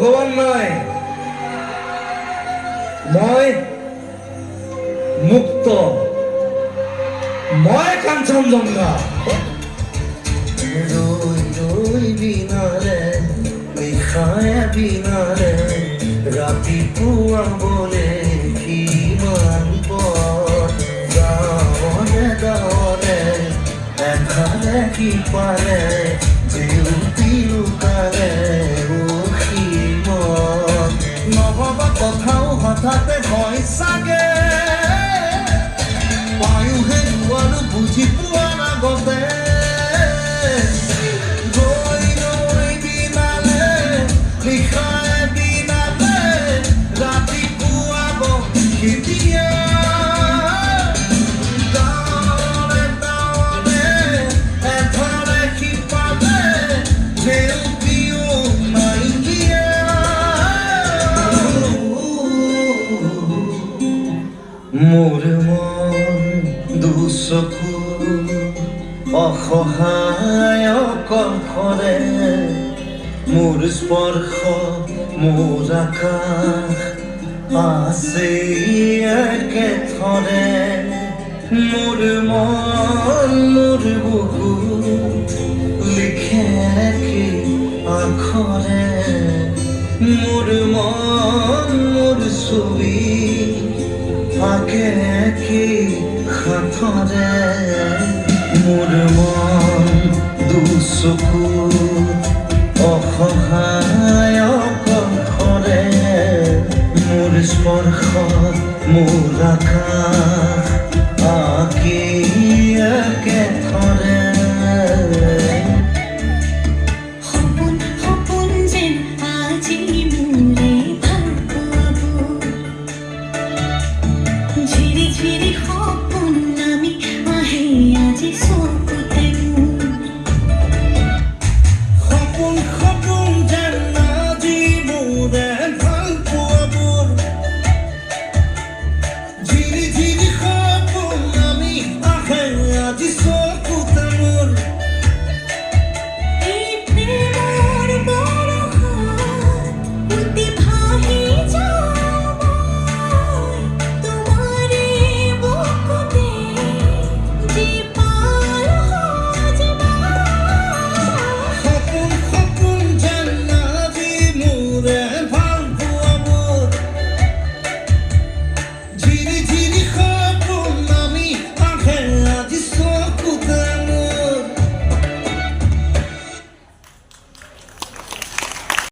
ভগৱান নাই, মই মুক্ত, মই কাঞ্চনজংঘা। ৰই ৰই বিনালে নিশায় বিনালে ৰাতিপুৱা বলে কিমান পথ গাঁৱলে গাঁৱলে এফালে সিফালে জেউতি লুকালে উসীমত নভবা কথাও হঠাতে হয় চাগে পায়োহে নোৱাৰো বুজি পোৱা নাগতে মোৰ মন দুচকু অসহায় কণ্ঠৰে মোৰ স্পৰ্শ মোৰ আকাশ আছে একেথৰে মোৰ মন মোৰ বুকু লিখে কি আখৰে মোৰ মন মোৰ ছবি আঁকে কি হাতৰে মোৰ মন দুচকু